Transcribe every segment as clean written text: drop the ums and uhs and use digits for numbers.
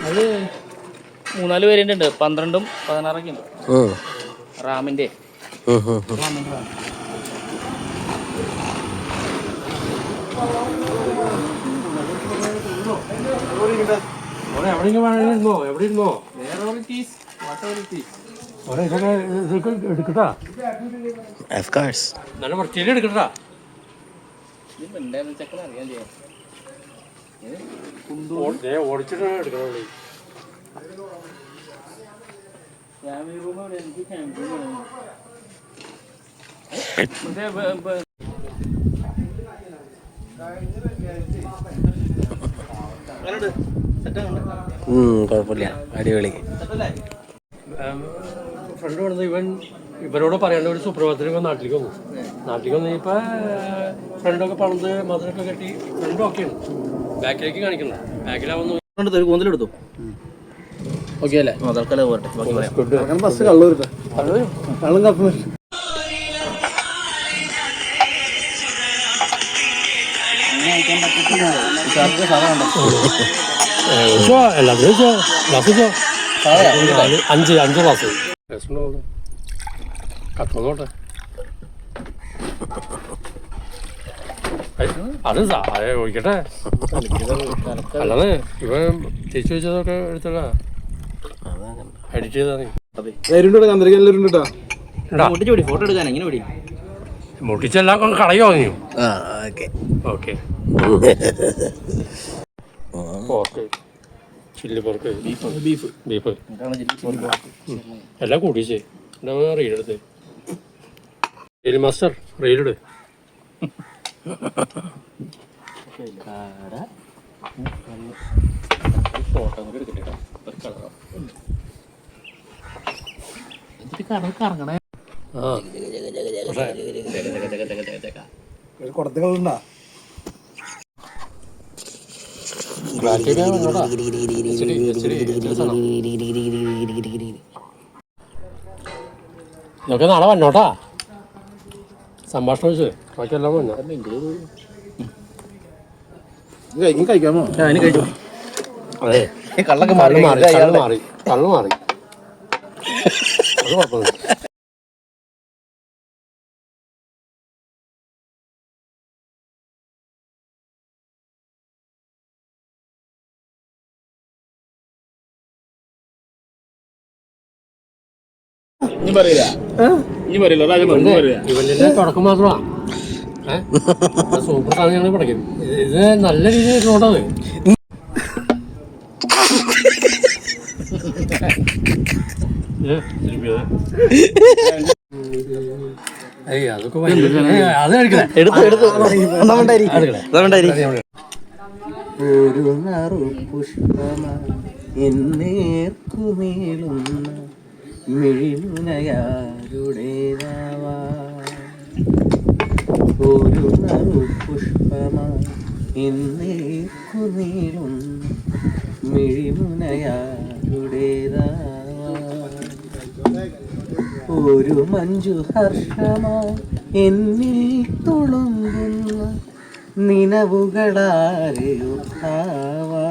അത് 3-4 വേരിയന്റ് ഉണ്ട്. 12ഉം 16ഒക്കെ ഉണ്ട്. റാമിന്റെ എടുക്കട്ടാ നല്ല കുറച്ചേലും എടുക്കട്ടാ. ഓടിച്ചിട്ട് എടുക്കണുള്ളൂ. കുഴപ്പമില്ല, അടിപൊളി. ഫ്രണ്ട് വന്നത് ഇവരോട് പറയാണ്ട് ഒരു സുപ്രഭാതത്തിന് ഇവൻ നാട്ടിലേക്ക് വന്നു. നാട്ടിലേക്ക് വന്നു ഇപ്പൊ ഫ്രണ്ടൊക്കെ പണിത് മതിലൊക്കെ കെട്ടി ഫ്രണ്ടും ഒക്കെയാണ്. ബാക്കിലേക്ക് കാണിക്കണം. ബാക്കിലാവുന്നു കൂന്തലെടുത്തു. ഓക്കെ അല്ലേ? ബസ് കള്ളൂരിട്ട് കള്ളും കപ്പും എല്ലാത്തിനും അഞ്ച് ക്ലാസ് കത്തോട്ടെ. അത് ഒഴിക്കട്ടെ. അല്ലാതെ ഇവ ചേച്ചി വെച്ചതൊക്കെ എടുത്തടാ, എഡിറ്റ് ചെയ്താ ഫോട്ടോ എടുക്കാൻ എങ്ങനെ പിടി മുട്ടിച്ചെല്ലാം കളയോ നീ? Okay pork, chilli pork, beef എല്ലാം കൂട്ടിച്ചേ. റീലെടുത്ത് റീൽ മാസ്റ്റർ റീലിട്. കൊടുത്തുകളുണ്ടാ ഇതൊക്കെ നാളെ വന്നോട്ടാ. സംഭാഷണം വെച്ച് ബാക്കിയെല്ലാം വന്നോ. കഴിക്കാമോ? അതെ, കള്ളൊക്കെ മാറി കള്ളു മാറി അത് കുഴപ്പമില്ല. ഇവന്റെ തുടക്കം മാത്രമാ. സൂപ്പർ സാധനം ഞങ്ങൾ പഠിക്കും. ഇത് നല്ല രീതിയിൽ നോട്ടത്. അതൊക്കെ അത് ഒരു പുഷ്പമേർക്കുമേളുന്ന മിഴിമുനയാരുടേതാവാ. ഒരു പുഷ്പമേർക്കുമേളുന്ന മിഴിമുനയാരുടേതാവാ. ഒരു മഞ്ജു ഹർഷമായി എന്നിൽ തുളുമ്പുന്ന നിലവുകളാരെയുത്താവാ.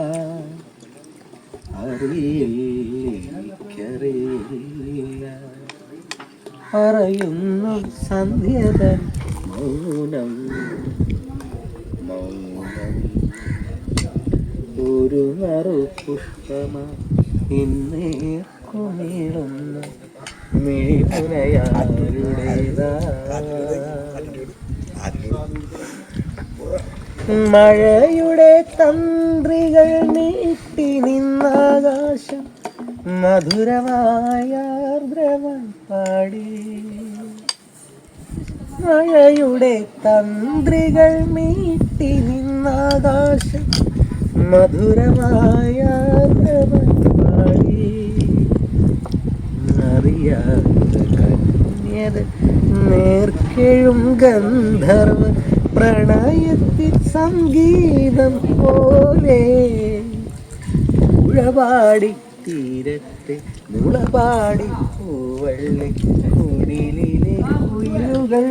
അറിയില്ല പറയുന്നു സന്ധ്യത മൗനം മൗനം. ഒരു പുഷ്പമാ ഇന്നേക്കുമേളുന്ന മിഴിമുനയാരുടേതാ. മഴയുടെ തന്ത്രികൾ നീട്ടി നിന്നാകാശം മധുരമായ ആർദ്രവം പാടി. മഴയുടെ തന്ത്രികൾ മീട്ടി നിന്നാകാശം മധുരമായ ആർദ്രവം പാടി. അറിയാതെ കന്യത് നേർക്കെഴും ഗന്ധർവ പ്രണയത്തിൻ സംഗീതം പോലെ. ഉഴപാടി തീരത്തെ മുളപാടി പൂവള്ളി കുടിലിലെ കുയിലുകൾ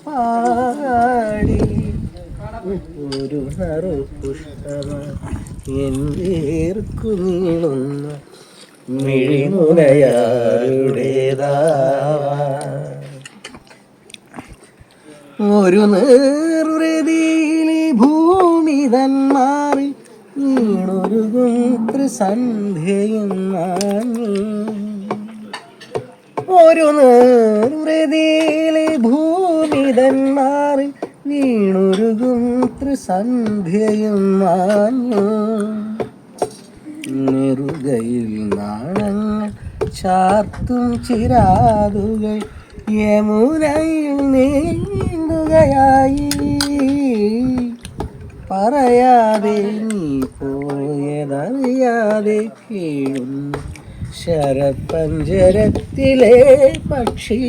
പാടി. ഒരു പുഷ്പമ എന്നേർക്കു നീളുന്ന മിഴിമുനയാരുടേതാവാൻ ഒരു നേർവൃതിയിലെ ഭൂമി തന്മാറി വീണൊരുകും ത്രിസന്ധ്യയും ഒരു നേർവൃതിയിലെ ഭൂമി തന്മാറി വീണൊരുകും ത്രിസന്ധ്യയും നെറുകയിൽ നാണങ്ങൾ ചാർത്തും ചിരാതുകൾ യമുനയിൽ നീന്തുകയായി പറയാതെ നീ പോയതറിയാതെ കേഴുന്നു ശരപഞ്ചരത്തിലെ പക്ഷി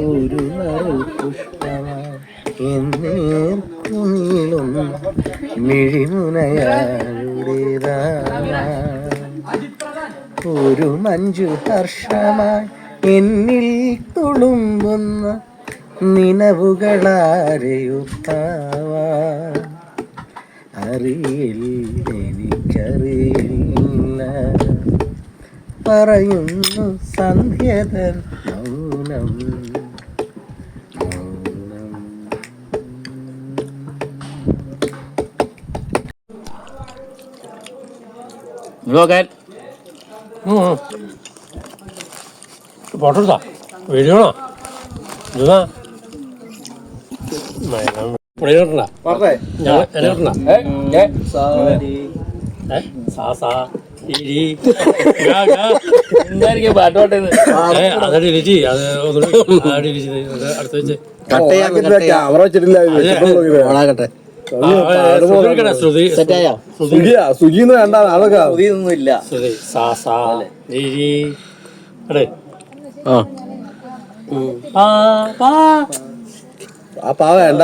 ഒരു നറുപുഷ്പമായി എന്നേർക്കുനീളും മിഴിമുനയാരുടേതാ ഒരു മഞ്ജു ഹർഷമായി എന്നിൽ തുളുമ്പുന്ന നിനവുകളാരെയുത്താവാൻ അറിയില്ല എനിക്കറിയില്ല പറയുന്നു സന്ധ്യതൻ മൗനം നോക്കാൻ ഫോട്ടോ എടുത്താ വീഡിയോ ആണോ ഇതാ എന്തായിരിക്കും പാട്ട് പാട്ടേന്ന് അത് ഡിലീറ്റ് അത് അടുത്ത് വെച്ച് ക്യാമറ വെച്ചിട്ടില്ല സുഖിന്ന് വേണ്ട അതൊക്കെ ഇല്ല ആ പാ വേണ്ട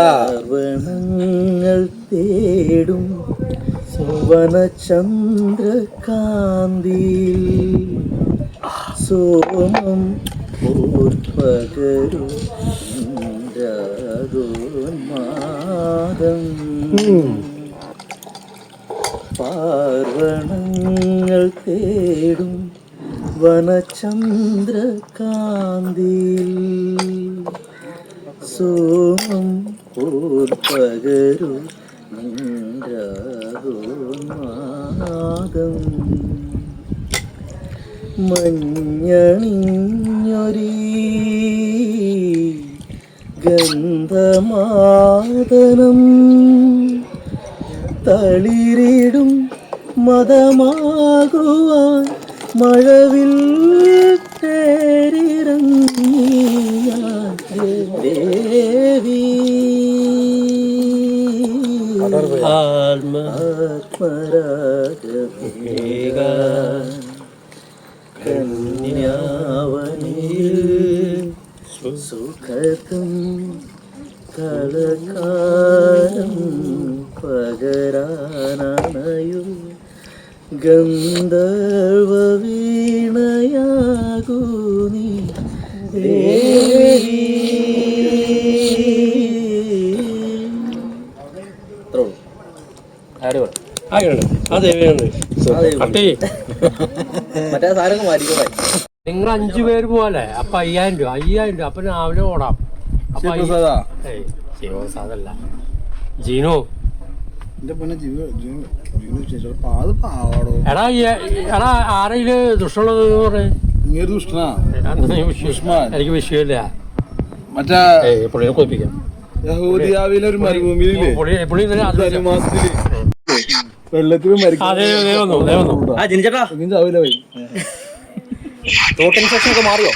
വനങ്ങൾ തേടും സുവനചന്ദ്രകാന്തി സോമം പകരും രാഗോന്മാദം പാർവണങ്ങൾ തേടും വനചന്ദ്രകാന്തി സോമം പകരും രാഗോന്മാദം മഞ്ഞണിഞ്ഞൊരീ ഗന്ധമാദനം തളിരിടും മതമാകുവാൻ മഴവിൽ തേരിറങ്ങിയ ദേവി ആത്മരാഗമേക കന്യാവനിൽ സുഖത്തും കളകാലം പകരാനണയു ഗന്ധർവ വീണയാകൂ നീ ദേവി. അതെ മറ്റേ സാധനം മാറ്റിക്കോ. നിങ്ങൾ 5 പേര് പോലെ അപ്പൊ 5000 രൂപ അപ്പൊ രാവിലെ ഓടാം. അപ്പൊ ശിവപ്രസാദല്ല ജീനോ എടാ എടാ ആരെങ്കിലും ദുഷ്ടമുള്ളത് പറഞ്ഞു എനിക്ക് വിഷയമില്ല. മറ്റേ പുള്ളിനെ കൊതിപ്പിക്കാം. ഒരു മരുഭൂമിയിലെ വെള്ളത്തിൽ മാറിയോ?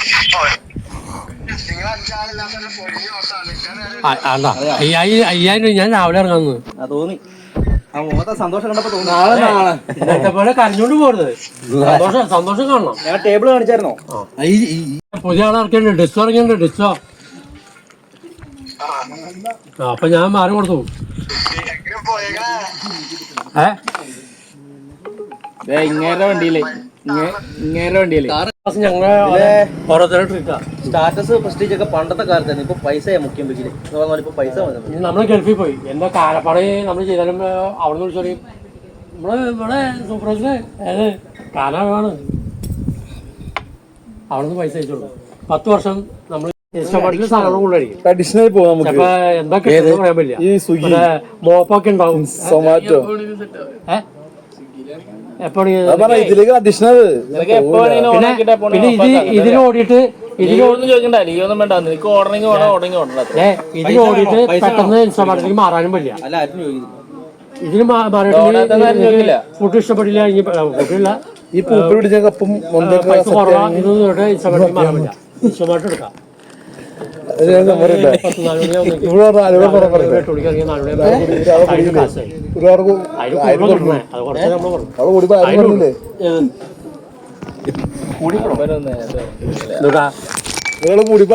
5000 ഞാൻ രാവിലെ ഇറങ്ങാന്ന് തോന്നി. ആ മുഖത്തെ സന്തോഷം കണ്ടപ്പോ തോന്നി. ഇന്നത്തെ പോലെ കരഞ്ഞോണ്ട് പോരുത്. സന്തോഷം കാണണം. ഞാൻ ടേബിൾ കാണിച്ചായിരുന്നോ? പുതിയ ആളെ ഇറക്കിയുണ്ട്. ഡിസ്കോ ഇറങ്ങിയുണ്ട്. ഡിസ്കോ അപ്പൊ ഞാൻ മാറി കൊടുത്തു. ഇങ്ങനെ വണ്ടിയില്ലേ ഇങ്ങനെ വണ്ടിയല്ലേ ഞങ്ങള് ഓരോരുത്തരുടെ ട്രീറ്റാ. സ്റ്റാറ്റസ് പ്രസ്റ്റീജ് ഒക്കെ പണ്ടത്തെ കാലത്തായിരുന്നു. ഇപ്പൊ പൈസ മുഖ്യം വെക്കില്. ഇപ്പൊ പൈസ മതി. നമ്മള് ഗൾഫിൽ പോയി എന്താ കാലപ്പണി നമ്മൾ ചെയ്താലും അവിടെ നിന്ന് വിളിച്ചു പറയും നമ്മള് ഇവിടെ സൂപ്പർവൈസർ ഏത് കാലാണ് അവിടെ നിന്ന് പൈസ അയച്ചു കൊടുക്കും. 10 വർഷം നമ്മൾ സാധനം കൊണ്ടായിരിക്കും. ട്രഡീഷണൽ പോവാം നമുക്ക്. ചിലപ്പോ എന്താ കിട്ടുന്ന പറയാൻ പറ്റില്ല. ഈ സ്വിഗ്ഗി മോപ്പൊക്കെ ഉണ്ടാവും. സൊമാറ്റോ എപ്പോഴും ഇതിലേക്ക് അഡീഷണൽ. പിന്നെ ഇതിൽ ഓടിയിട്ട് ചോദിക്കണ്ടൊന്നും വേണ്ട. നിനക്ക് ഓർഡറിങ് ഇതിൽ ഓടിയിട്ട് പെട്ടെന്ന് ഇൻസ്റ്റാമാർട്ടിലേക്ക് മാറാനും പറ്റില്ല. അല്ല ആരും ചോദിക്കുന്നു. ഇതിന് മാറിയിട്ടില്ല. ഫുഡ് ഇഷ്ടപ്പെട്ടില്ല. ഫുഡില്ല ഈ പൂപ്പി പിടിച്ച കപ്പും പൈസ കുറവാ. ഇത് ഇൻസ്റ്റാമാർട്ടിലേക്ക് മാറാൻ പറ്റില്ല. ഇൻസ്റ്റാമാർട്ട് എടുക്കാം. കൂടിപ്പോ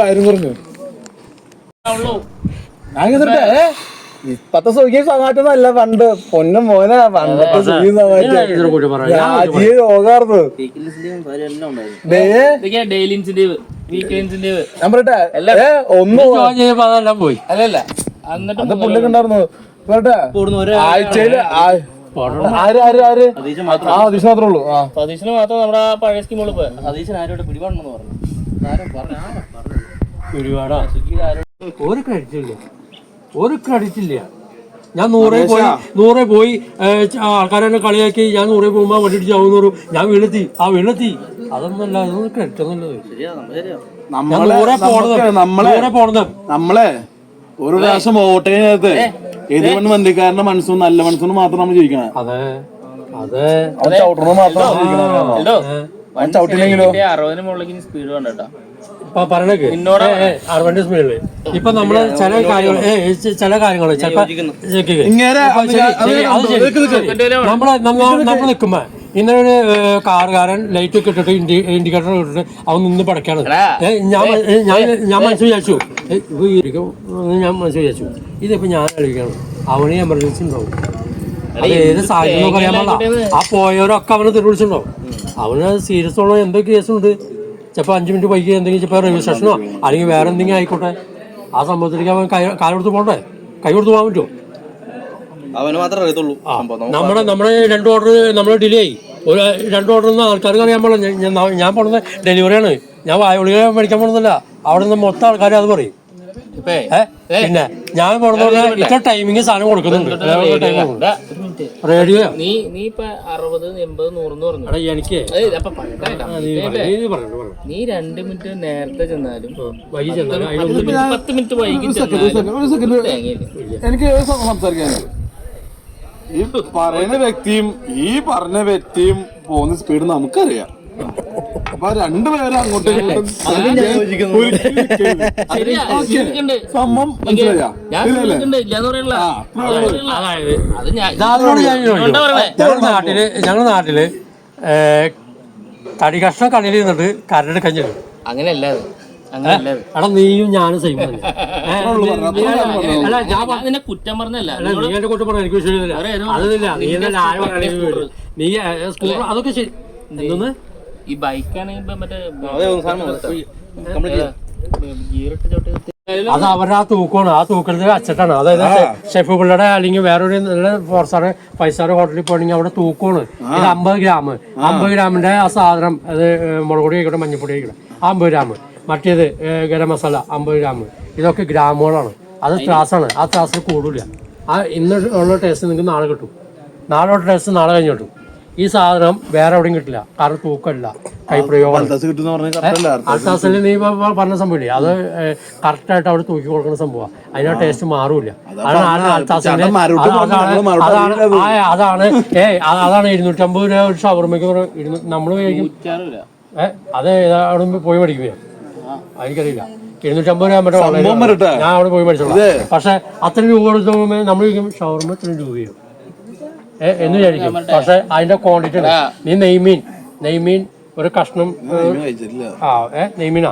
ആരും പറഞ്ഞു ഇപ്പത്തെ സ്വിഗ്ഗി സമാറ്റൊന്നല്ല പണ്ട്. പൊന്നും മോനെ പണ്ടത്തെ സ്വിഗ്ഗി സമാറ്റം യോഗാർന്നു. ഞാൻ പറയട്ടെ അതെല്ലാം പോയി. അല്ലല്ല അത് പുല്ലൊക്കെ ഉണ്ടായിരുന്നു. പറയട്ടെ ആഴ്ചയില് സതീശ് മാത്രമേ ഉള്ളൂ. സതീശന് മാത്രം നമ്മുടെ പഴയ സ്കീമുകൾ പോയി. സതീശൻ ആരോട് പിടിപാടെന്ന് പറഞ്ഞു. ഒരുപാടാ. ഒരു ക്രെഡിറ്റ് ഇല്ല. ഒരു ക്രെഡിറ്റ് ഇല്ല. ഞാൻ 100 പോയി ആൾക്കാരെ കളിയാക്കി. ഞാൻ 100 പോകുമ്പോ വണ്ടി ഇടിച്ച് ആവുന്നൂറ് ഞാൻ വീണെത്തി. വീണെത്തി അതൊന്നല്ല. അതൊന്നും ക്രെഡിറ്റ് ഒന്നുമില്ല. നമ്മളെ ഒരു പ്രാവശ്യം വോട്ടേനകത്ത് എതിർവണ് മന്ത്രിക്കാരന്റെ മനസ്സും നല്ല മനസ്സും മാത്രം നമ്മൾ ജീവിക്കണം. അതെ ചവിട്ടണം മാത്രം ചവിട്ടില്ലെങ്കിലോ 60 മുകളിലേക്ക് സ്പീഡ് വേണ്ടോ പറയണക്ക് 60 സ്പീഡില്. ഇപ്പൊ നമ്മള് ചില കാര്യങ്ങൾ നമ്മൾ നിൽക്കുമ്പോ ഇന്നൊരു കാറുകാരൻ ലൈറ്റ് ഒക്കെ ഇട്ടിട്ട് ഇൻഡിക്കേറ്റർ ഇട്ടിട്ട് അവൻ നിന്ന് പടക്കാണ്. ഞാൻ മനസ്സിൽ വിചാരിച്ചു ഞാൻ മനസ്സിൽ വിചാരിച്ചു ഇതിപ്പോ ഞാൻ കളിക്കണം. അവന് എമർജൻസി ഉണ്ടാവും. അത് ഏത് സാഹചര്യം അറിയാൻ പാടില്ല. ആ പോയവരൊക്കെ അവനെ തെരുവിളിച്ചിട്ടുണ്ടാവും. അവന് സീരിയസ് ഉള്ള എന്തോ കേസുണ്ട്. ചിലപ്പോൾ 5 മിനിറ്റ് വൈകി എന്തെങ്കിലും ചിലപ്പോൾ റെയിൽവേ സ്റ്റേഷനോ അല്ലെങ്കിൽ വേറെ എന്തെങ്കിലും ആയിക്കോട്ടെ. ആ സംഭവത്തിലേക്ക് അവൻ കാലെടുത്ത് പോകണ്ടേ? കൈ കൊടുത്ത് പോകാൻ പറ്റുമോ? അവന് മാത്രമേ അറിയത്തുള്ളൂ. നമ്മുടെ 2 ഓർഡർ നമ്മൾ ഡിലേ ആയി. 2 ഓർഡർ ഒന്നും ആൾക്കാർക്ക് അറിയാൻ പാടില്ല. ഞാൻ പോണത് ഡെലിവറിയാണ്. ഞാൻ വായുളിക മേടിക്കാൻ പോണെന്നല്ല. അവിടെ നിന്ന് മൊത്തം ആൾക്കാർ അത് പറയും. പിന്നെ ഞാൻ പോണത് ഇത്ര ടൈമിങ് സാധനം കൊടുക്കുന്നുണ്ട്. റേഡിയോ നീ 60, 80, 100 പറഞ്ഞു. എനിക്ക് നീ 2 മിനിറ്റ് നേരത്തെ ചെന്നാലും വൈകി ചെന്നാലും 10 മിനിറ്റ് വൈകി എനിക്ക് സംസാരിക്കാനുണ്ട്. ഈ പറയുന്ന വ്യക്തിയും ഈ പറഞ്ഞ വ്യക്തിയും പോകുന്ന സ്പീഡ് നമുക്കറിയാം. അപ്പൊ രണ്ടുപേരും അങ്ങോട്ടും ഇങ്ങോട്ടും സംഭവം മനസ്സിലായോ? ഞങ്ങളുടെ നാട്ടില് തടി കഷ്ണം കണ്ണിൽ നിന്നിട്ട് കരട് കഞ്ഞിട്ട് അങ്ങനെയല്ല. എടാ നീയും ഞാനും സെയിം. നിന്നെ കുറ്റം പറഞ്ഞല്ല. നീ എന്റെ കുറ്റം പറഞ്ഞ എനിക്ക് വിഷയമില്ല. അതില്ല നീ സ്കൂട്ടർ അതൊക്കെ ശരി. എന്തോന്ന് ഈ ബൈക്കാണെങ്കിൽ മറ്റേ അത് അവരുടെ ആ തൂക്കമാണ്. ആ തൂക്കത്തിൽ അച്ചട്ടാണ്. അതായത് ഷെഫ് പിള്ളയുടെ അല്ലെങ്കിൽ വേറൊരു നല്ല 4-star 5-star ഹോട്ടലിൽ പോകണമെങ്കിൽ അവിടെ തൂക്കമാണ്. ഇത് 50 ഗ്രാം. 50 ഗ്രാമിന്റെ ആ സാധനം അത് മുളക് പൊടി ആയിക്കോട്ടെ മഞ്ഞപ്പൊടി ആയിക്കോട്ടെ 50 ഗ്രാം. മറ്റേത് ഗരം മസാല 50 ഗ്രാം. ഇതൊക്കെ ഗ്രാമുകളാണ്. അത് ത്രാസാണ്. ആ ത്രാസിൽ കൂടില്ല. ആ ഇന്ന് ഉള്ള ടേസ്റ്റ് നിങ്ങൾക്ക് നാളെ കിട്ടും. നാളെ ഉള്ള ടേസ്റ്റ് നാളെ കഴിഞ്ഞ് കിട്ടും. ഈ സാധനം വേറെ എവിടെയും കിട്ടില്ല. കാരണം തൂക്കമില്ല. കൈപ്രയോഗം അൽത്താസിൽ നീ പറഞ്ഞ സംഭവമില്ലേ അത് കറക്റ്റായിട്ട് അവിടെ തൂക്കി കൊടുക്കുന്ന സംഭവമാണ്. അതിന് ടേസ്റ്റ് മാറൂല. അതാണ് അൽത്താസിന്റെ അതാണ് 250 രൂപ ഒരു ഷവർമ്മയ്ക്ക് നമ്മൾ കഴിക്കും. അത് അവിടെ പോയി മേടിക്കും. എനിക്കറിയില്ല 250 രൂപ മറ്റേ ഞാൻ അവിടെ പോയി മേടിച്ചോളാം. പക്ഷെ അത്ര രൂപ കൊടുത്ത് നമ്മൾ കഴിക്കും ഷവർമ്മ 3 രൂപയും എന്ന് വിചാരിക്കും. പക്ഷെ അതിന്റെ ക്വാണ്ടിറ്റി നീ നെയ്മീൻ ഒരു കഷ്ണം നെയ്മീനാ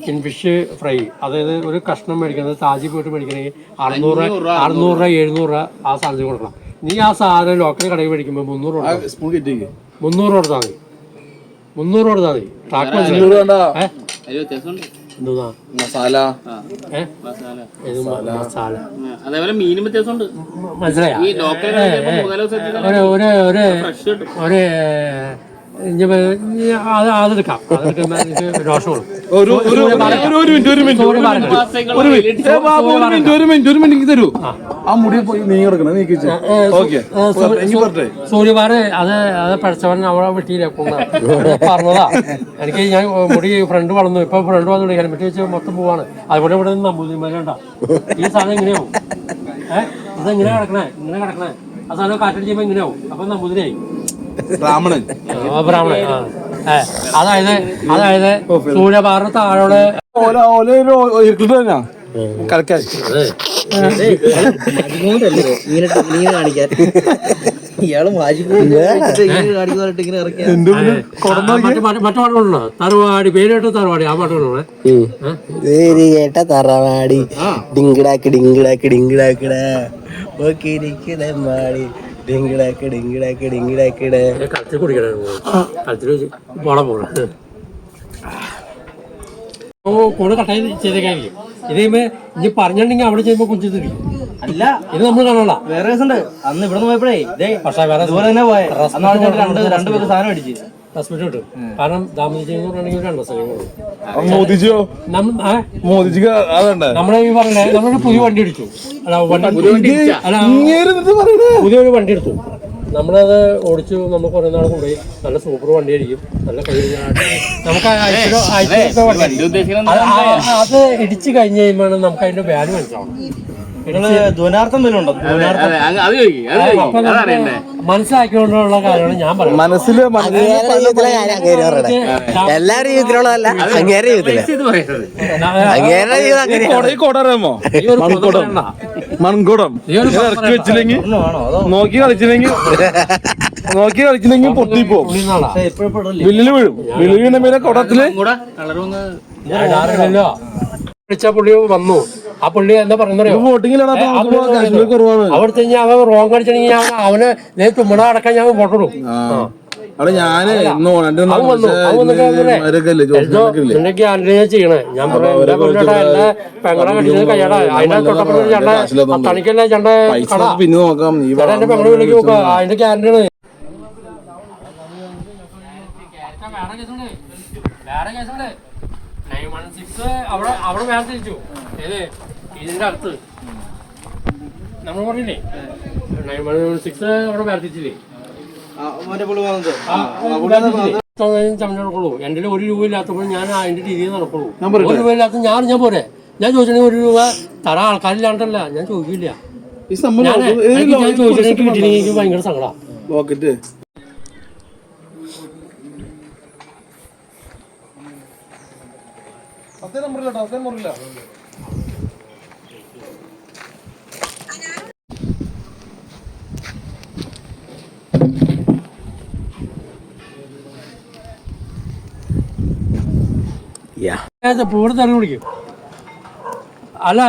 കിൻഫിഷ് ഫ്രൈ അതായത് ഒരു കഷ്ണം മേടിക്കുന്നത് താജി പോയിട്ട് മേടിക്കണമെങ്കിൽ 600 രൂപ 700 രൂപ ആ സാധനത്തിൽ കൊടുക്കണം. നീ ആ സാധനം ലോക്കൽ കടയിൽ മേടിക്കുമ്പോൾ 300 സ്പൂൺ കിട്ടിക്ക് 300 കൊടുത്താൽ മതി 300 കൊടുത്താൽ മതി ട്രാക്ക് എന്തുവാ മസാല മസാല അതേപോലെ മീനും വ്യത്യാസമുണ്ട്. മനസ്സിലായ ഈ ലോക്കൽ ഒരു അതെടുക്കാം ദോഷമാണ്. ഒരു മിനിറ്റ് തരൂ. ആ മുടി പോയി നീ കിടക്കണം നീ സൂര്യമാര് അത് പഠിച്ചവൻ അവിടെ വെട്ടിയില്ല പറഞ്ഞതാ. എനിക്ക് ഞാൻ മുടി ഫ്രണ്ട് വളർന്നു. ഇപ്പൊ ഫ്രണ്ട് വന്നു ഹെൽമെറ്റ് വെച്ച് മൊത്തം പോവാണ്. അതുപോലെ ഇവിടെ നിന്ന് നമ്പൂതിരിമാരുണ്ട ഈ സാധനം ഇങ്ങനെയാവും. ഇതെങ്ങനെ കിടക്കണേ ആ സാധനം കാറ്റടിച്ചുമ്പോ ഇങ്ങനെയാവും. അപ്പൊ നമ്പൂതിരിയായി ബ്രാഹ്മണൻ. അതായത് സൂര്യപാറ താഴോടെ കളിക്കാൻ ഇങ്ങനെ കാണിക്കാൻ ഇയാള് മറ്റു പാട്ടുകളുണ്ടോ? തറവാടി പേര് തറവാടി ആ പാട്ടുകളുണ്ട്. കേട്ട തറവാടി ഡിങ്കിടാക്ക് ഡിങ്കിടാക്ക് ഡിങ്കിടാക്കിട മാടി ഡിങ്കിടാക്ക് ഡിങ്കിടാക്ക് ഡിങ്കിടാക്കിട കളത്തിൽ കുടിക്കണ കളത്തിൽ പോണ കൂടെ കട്ടായി ചെയ്തേക്കായിരിക്കും. ഇത് ഇനി പറഞ്ഞിട്ടുണ്ടെങ്കിൽ അവിടെ ചെയ്യുമ്പോ കുഞ്ചു തിരിക്കും. അല്ല ഇത് നമ്മൾ കാണണ്ട. വേറെ കേസുണ്ട്. അന്ന് ഇവിടെ നിന്ന് പോയപ്പോഴേ പക്ഷേ വേറെ ഇതുപോലെ തന്നെ പോയെ. രണ്ടു പേർക്ക് സാധനം അടിച്ച് റെസ്പെക്ട് കിട്ടും. കാരണം ദാമോദി എന്ന് പറഞ്ഞിട്ടുണ്ടെങ്കിൽ 2 ദിവസം മോദിജിയോ മോദിജിക്ക് അതുണ്ട്. നമ്മളെ ഈ പറഞ്ഞേ നമ്മളൊരു പുതിയ വണ്ടി അടിച്ചു. പുതിയൊരു വണ്ടി എടുത്തു. നമ്മളത് ഓടിച്ചു. നമ്മൾ കുറെ നാൾ കൊണ്ടുപോയി. നല്ല സൂപ്പർ വണ്ടി ആയിരിക്കും. നല്ല നമുക്ക് അത് ഇടിച്ചു കഴിഞ്ഞ് കഴിയുമ്പോൾ നമുക്ക് അതിന്റെ വാല്യൂ മനസ്സിലാവണം. ധ്വനാർത്ഥം വല്ലതും ഉണ്ടോ? മനസ്സിലാക്കിക്കൊണ്ടുള്ള കാര്യമാണ് ഞാൻ പറയുന്നത്. മനസ്സില് എല്ലാവരും ജീവിതത്തിലുള്ളതല്ല അങ്ങേരെ ജീവിതത്തില് മൺകുടം ഇറക്കി വെച്ചില്ലെങ്കിൽ നോക്കി കളിച്ചില്ലെങ്കിൽ പൊട്ടിപ്പോ വില്ലില് വീഴും. വില്ലിൽ വീണ മേലെ കുടത്തില് പുള്ളി വന്നു. ആ പുള്ളി എന്താ പറയുന്നത് വോട്ടിങ്ങിലാണ് കുറവാണ്. അവിടുത്തെ അവൻ റോങ് അടിച്ചിട്ടുണ്ടെങ്കിൽ അവന് തുമ്മണ അടക്കാൻ ഞാൻ ഫോട്ടോ ഇടും. അവിടെ ഞാന് ചെയ്യണേ ഞാൻ എന്റെ പെങ്ങളെ കടിച്ചത് കയ്യാടാ. അതിന്റെ തൊട്ടപ്പുറം ചേട്ടൻ തണിക്കല്ലേ ചേട്ടൻ കട പിന്നെ നോക്കാം. എന്റെ പെങ്ങളെ വിളിക്ക് നോക്കുക. അതിന്റെ ഗ്യാരണ്ടിയാണ്. വേറെ കേസുണ്ട്. 916 അവിടെ വേറെ തിരിച്ചു. ഇതിന്റെ അടുത്ത് നമ്മൾ പറഞ്ഞില്ലേ 916 അവിടെ വേറെ തിരിച്ചില്ലേ ചമ്മടുക്കുള്ളൂ. എന്റെ 1 രൂപ ഇല്ലാത്തപ്പോൾ ഞാൻ അതിന്റെ രീതിയിൽ നടക്കുള്ളൂ. 1 രൂപ ഇല്ലാത്ത ഞാൻ പോരെ. ഞാൻ ചോദിച്ചിട്ടുണ്ടെങ്കിൽ 1 രൂപ തരാൻ ആൾക്കാരില്ലാണ്ടല്ല. ഞാൻ ചോദിക്കില്ല. ഞാൻ ചോദിച്ചിട്ടുണ്ടെങ്കിൽ കിട്ടിയില്ലെങ്കിൽ എനിക്ക് ഭയങ്കര സങ്കടം. പൂടെ തെറി പിടിക്കും. അല്ല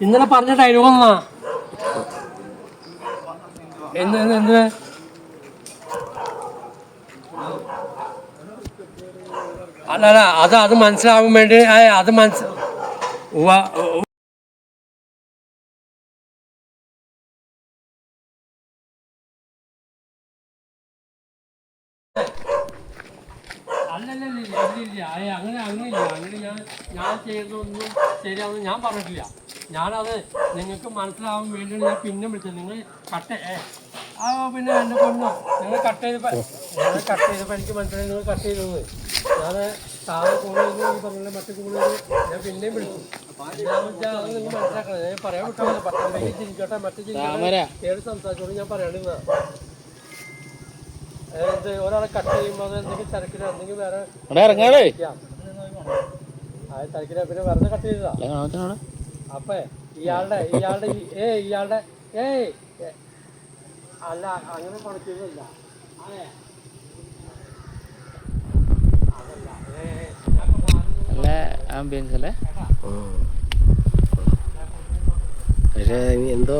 ഇന്നലെ പറഞ്ഞ ഡയലോഗ് എന്നാ എന്ത് അല്ല അത് മനസ്സിലാവാൻ വേണ്ടി അത് അങ്ങനെ ഞാൻ ചെയ്തതൊന്നും ശരിയാണെന്ന് ഞാൻ പറഞ്ഞിട്ടില്ല. ഞാനത് നിങ്ങൾക്ക് മനസ്സിലാവാൻ വേണ്ടിയാണ് ഞാൻ പിന്നെ വിളിച്ചത്. നിങ്ങൾ പിന്നെ എൻ്റെ പൊന്നോ നിങ്ങൾ കട്ട് ചെയ്തപ്പോൾ എനിക്ക് മനസ്സിലായി നിങ്ങൾ കട്ട് ചെയ്തത്. ഞാൻ സാറ് കോൾ ചെയ്തു. ഈ പറഞ്ഞ മറ്റു കോൾ ചെയ്തു. ഞാൻ പിന്നെയും വിളിച്ചു. അത് നിങ്ങൾ മനസ്സിലാക്കണം. ഞാൻ പറയാൻ വിട്ടു. പട്ടാമ്പേക്ക് ചിരിക്കട്ടെ മറ്റു കേട് സംസാരിച്ചോളൂ. ഞാൻ പറയാണ്ടിരുന്ന ഒരാളെ കട്ട് ചെയ്യുമ്പോൾ അത് എന്തെങ്കിലും തിരക്കില എന്തെങ്കിലും വേറെ തിരക്കില പിന്നെ വെറുതെ കട്ട് ചെയ്തതാ. അപ്പൊ ഇയാളുടെ അല്ല അങ്ങനെ കൊടുക്കുന്നല്ല. നല്ല ആംബിയൻസ് അല്ലേ. പക്ഷെ എന്തോ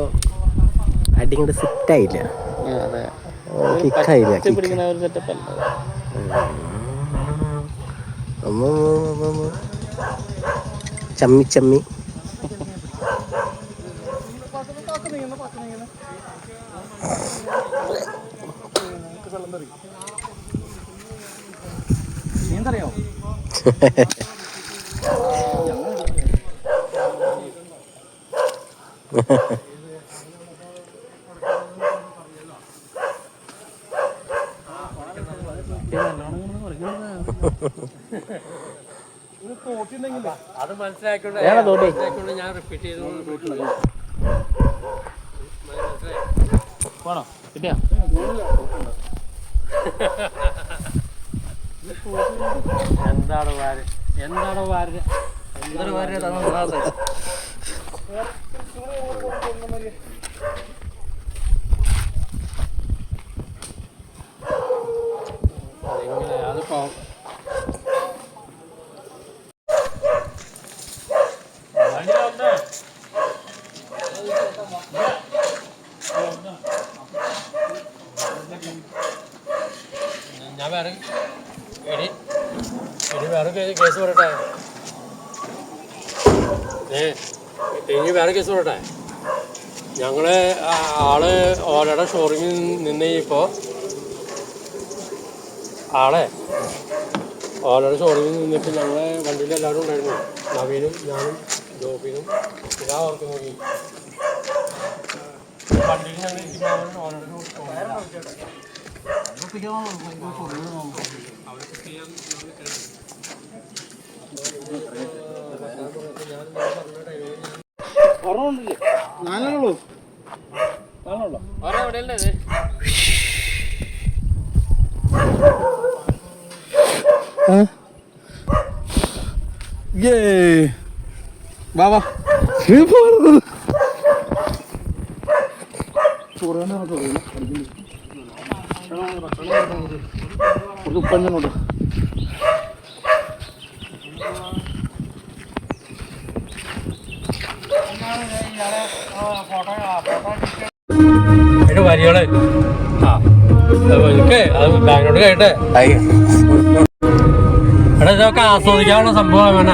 അടി ഇങ്ങോട്ട് സെറ്റായില്ല, അതെ കിക്കായില്ല. പിടിക്കുന്ന ഒരു സെറ്റപ്പ് അല്ല. ചമ്മി ചമ്മി നീന്തറിയോ? അത് മനസ്സിലാക്കിക്കൊണ്ട് ഞാൻ റിപ്പീറ്റ് ചെയ്തു. പോണോ കിട്ടിയാ? എന്താണോ വാര്, എന്താണോ വാര്, എന്തൊരു കാര്യം തന്നെ അതിപ്പോ ഞാൻ വേറെ വേറെ കേസ് പറയട്ടെ. ഇനി വേറെ കേസ് പറയട്ടെ. ഞങ്ങള് ആള് ഓലയുടെ ഷോറൂമിൽ നിന്ന് ഇപ്പോൾ ഓലയുടെ ഷോറൂമിൽ നിന്നിട്ട് ഞങ്ങളെ വണ്ടിയിൽ എല്ലാവരും ഉണ്ടായിരുന്നു. നവീനും ഞാനും ജോബിനും ഇതാ ഓർക്ക് നോക്കി വണ്ടിയിൽ ഞങ്ങൾ ഓലയുടെ ഞാനുള്ളൂ എവിടെയല്ലേ വാ വാ ഉപ്പഞ്ഞോട്ട് അതിന്റെ വരികള് എനിക്ക് അത് ബാങ്കിലോട്ട് കേട്ടെ. എടാ ഇതൊക്കെ ആസ്വദിക്കാനുള്ള സംഭവം വേണ.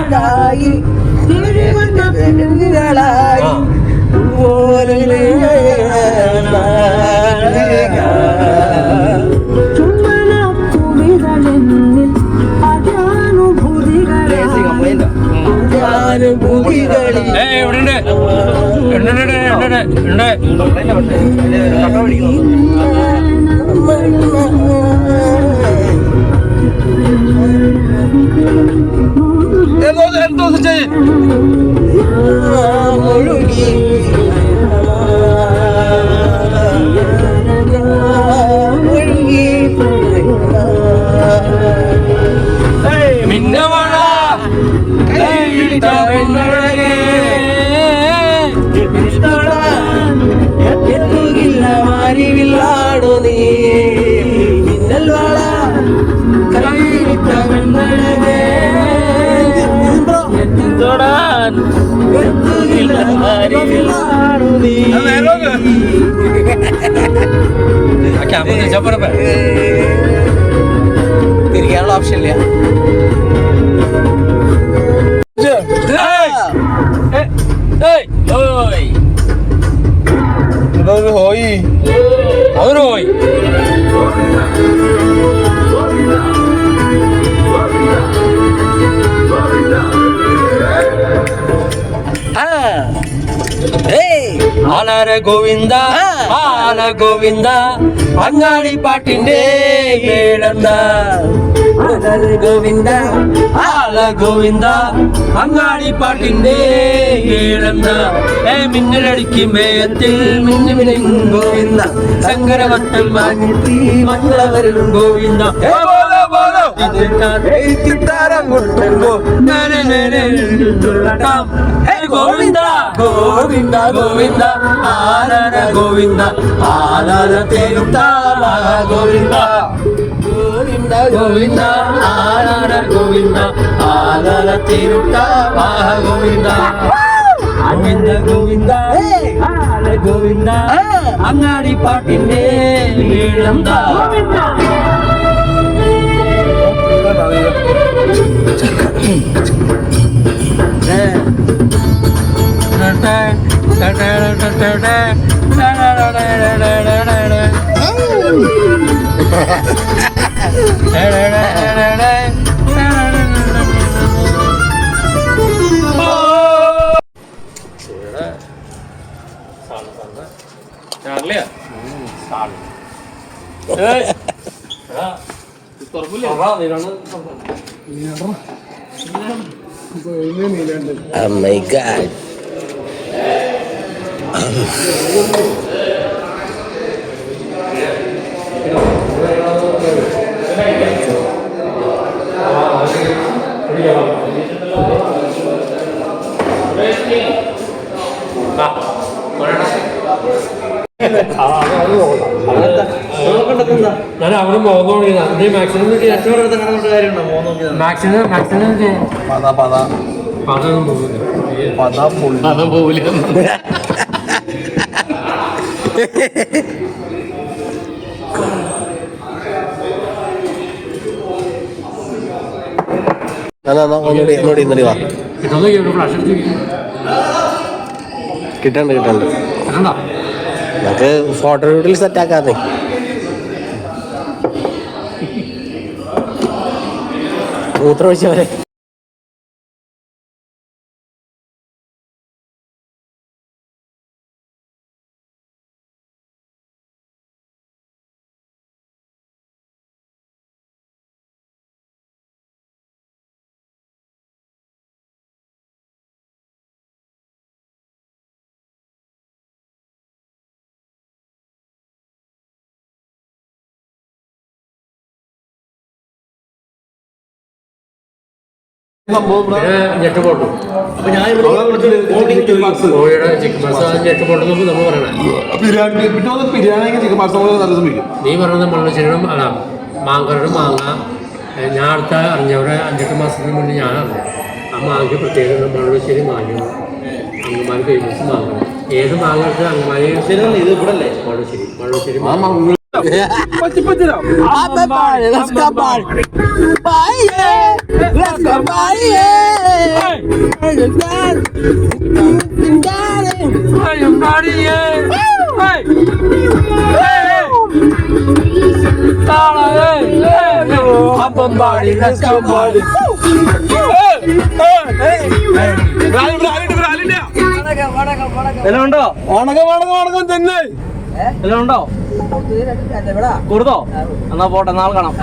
എവിടെയുണ്ട് തിരിക്കാനുള്ള ഓപ്ഷൻ ഇല്ല. ഹോയി അവര് പോയി. ആലാര ഗോവിന്ദ ആല ഗോവിന്ദ അങ്ങാടി പാട്ടിന്റെ മേളന്ത. ഗോവിന്ദ ആല ഗോവിന്ദ അങ്ങാടി പാട്ടിന്റെ മേളന്ത. മിന്നലടിക്കും മേയത്തിൽ മിന്നുമിനും ഗോവിന്ദ ശങ്കരവട്ടം മംഗളവരും ഗോവിന്ദ. ഗോവിന്ദ ഗോവിന്ദ ഗോവിന്ദ ആനര ഗോവിന്ദ ആനര തിരുത്താവ ഗോവിന്ദ. ഗോവിന്ദ ഗോവിന്ദ ആനര ഗോവിന്ദ ആനര തിരുത്താവ ഗോവിന്ദ. ഗോവിന്ദ ഗോവിന്ദ ഗോവിന്ദ അങ്ങാടി പാട്ടിന്റെ ഈണം ദാ. ചാർലിയാ തുറപ്പില്ലേ Oh my god. ഞാൻ അവിടെ പോകുന്നോളി മാക്സിമം മാക്സിമം മാക്സിമം പതൊന്നും പോകുന്നില്ല അതും പോവില്ല ഒന്നുകൂടി വാ. ഫ്ലാഷ് കിട്ടണ്ട് നമുക്ക് ഫോട്ടോ ഷൂട്ടിൽ സെറ്റ് ആക്കാതെ മൂത്രം ഒഴിച്ച പോലെ. ഞെട്ട് പോട്ടു അപ്പൊ ഞാൻ ഇവിടെ കോഴിയുടെ ചിക്കൻ മസാല ഞെട്ട് പോട്ടെന്ന് നമ്മൾ പറയണേ. ബിരിയാണി ചിക്കൻ മസാല നല്ല സമയം നീ പറയുന്നത് മുള്ളശ്ശേരിയും അല്ല മാങ്കരുടെ മാങ്ങ ഞാൻ അടുത്ത അറിഞ്ഞവിടെ 5-8 മാസത്തിന് മുന്നേ ഞാൻ അറിഞ്ഞു. ആ മാങ്ങയ്ക്ക് പ്രത്യേകത മുള്ളശ്ശേരി മാങ്ങ അങ്കമാലി ഫേമസ് മാങ്ങ. ഏത് മാങ്ങ എടുത്ത് അങ്കമാലി ഇത് ഇവിടെ അല്ലേ മുള്ളശ്ശേരി മാങ്ങ. എല്ലാം ഉണ്ടോ വണക്കം തന്നെ എല്ലാം ഉണ്ടോ കൊടുത്തോ എന്നാ പോട്ടെ നാളെ കാണാം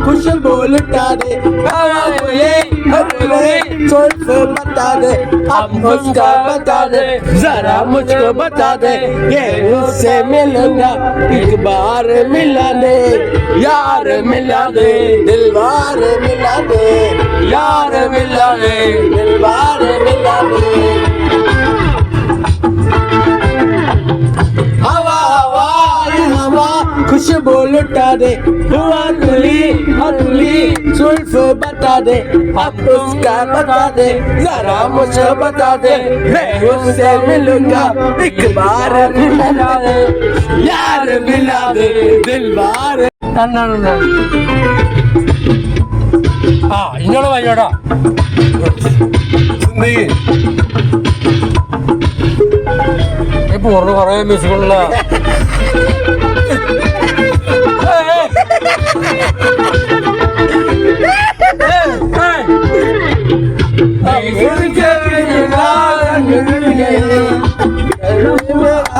खुशबू लुटा दे बता दे अब मुझका बता दे जरा मुझको बता दे ये उससे मिलूंगा एक बार मिला दे यार मिला दे दिलवार मिला दे यार मिला दे दिलवार मिला दे हवा हवा हवा खुशबू लुटा दे हुआ तुली सुल्फ बता दे अब उसका बता दे जरा मुझे बता दे मैं उससे मिलूंगा एक बार मिला दे यार मिला दे दिलवार ഇങ്ങോട്ട് വയ്യോടാ പൂർണ്ണ കുറെ മ്യൂസിക്കുള്ള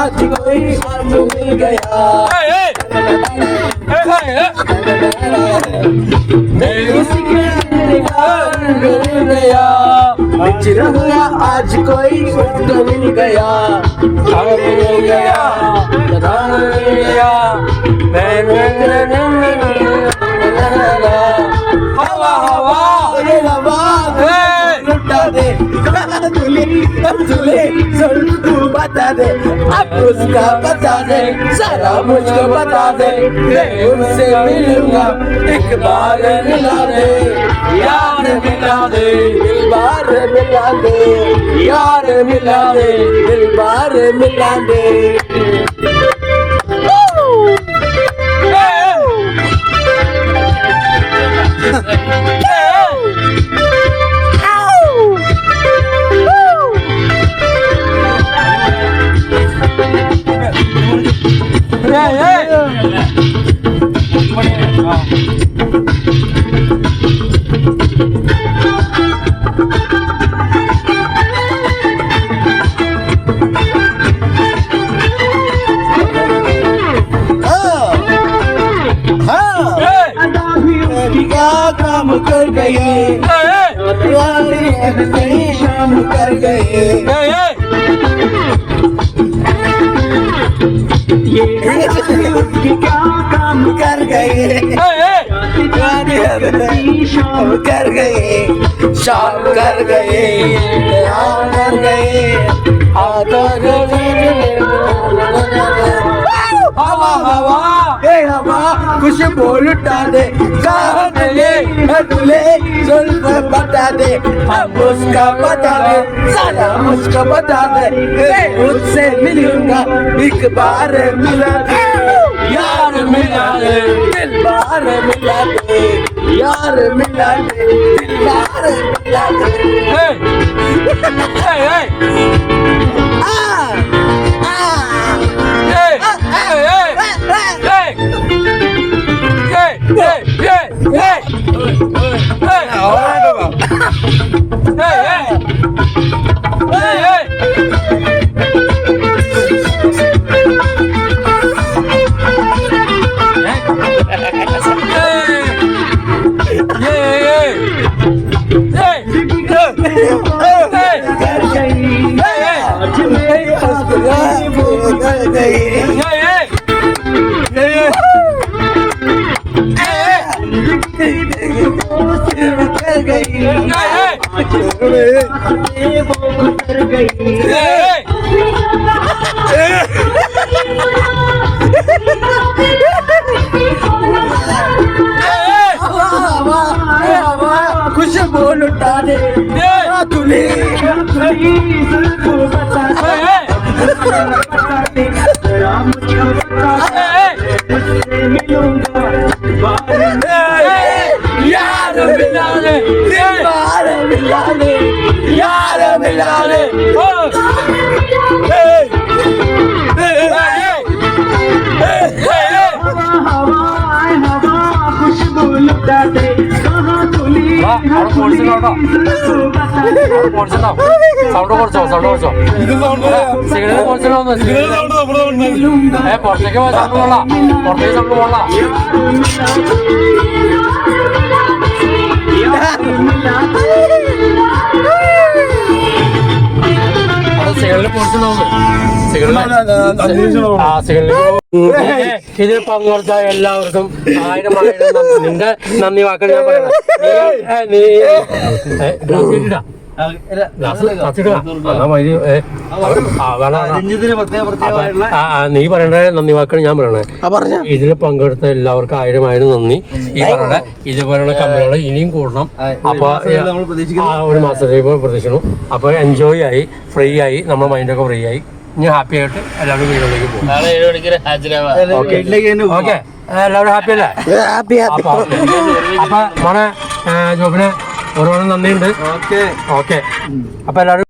आज कोई अब मिल गया मिल गया बिछड़ गया आज कोई तो मिल गया मिल गया हवा हवा हवा लुटा दे तुले तू बता दे अब उसका बता दे सारा मुझको बता दे मैं उनसे मिलूंगा एक बार मिला दे यार मिला दे दिल बार मिला दे यार मिला दे दिल बार मिला दे काम कर गए शाम कर गए क्या काम कर गए शाम कर गए शाम कर गए कर गए हवा हवा हवा खुशबू लुटा दे दुले जुल्फ बता दे अब उसका बता दे सारा मुझको बता दे मैं उससे मिलूंगा एक बार मिला दे यार मिला दे दिल बार मिला दे यार मिला दे दिल बार मिला दे खुशबू लुटा दे तुले यार मिला दे यार मिला दे यार मिला दे खुशबू लुटा दे സൗണ്ട് കുറച്ചോ സിഗരറ്റ് കുറച്ചോ പുറത്തേക്ക് സൗണ്ട് പോള പുറത്തേക്ക് സൗണ്ട് പോള സിഗരറ്റ് പൊളിച്ചിട്ടുണ്ടാവും ഇതിൽ പങ്കെടുത്ത എല്ലാവർക്കും 1000 നിന്റെ നന്ദി വാക്കുകൾ ഞാൻ പറയണം. നീ പറയണ്ട നന്ദി വാക്കുകൾ ഞാൻ പറയണേ. ഇതിൽ പങ്കെടുത്ത എല്ലാവർക്കും 1000 നന്ദി. ഈ പറയണ ഇതുപോലുള്ള കമ്പനികൾ ഇനിയും കൂടണം. അപ്പൊ ഒരു മാസത്തേക്ക് പ്രതീക്ഷിക്കണം. അപ്പൊ എൻജോയ് ആയി, ഫ്രീ ആയി, നമ്മുടെ മൈൻഡൊക്കെ ഫ്രീ ആയി. ഇനി ഹാപ്പി ആയിട്ട് എല്ലാവരും വീട്ടിലേക്ക് പോകും. ഓക്കെ, എല്ലാവരും ഹാപ്പി അല്ലേ? അപ്പൊ മോനെ ജോബിന് ഒരുപാട് നന്ദിയുണ്ട്. ഓക്കെ, അപ്പൊ എല്ലാവരും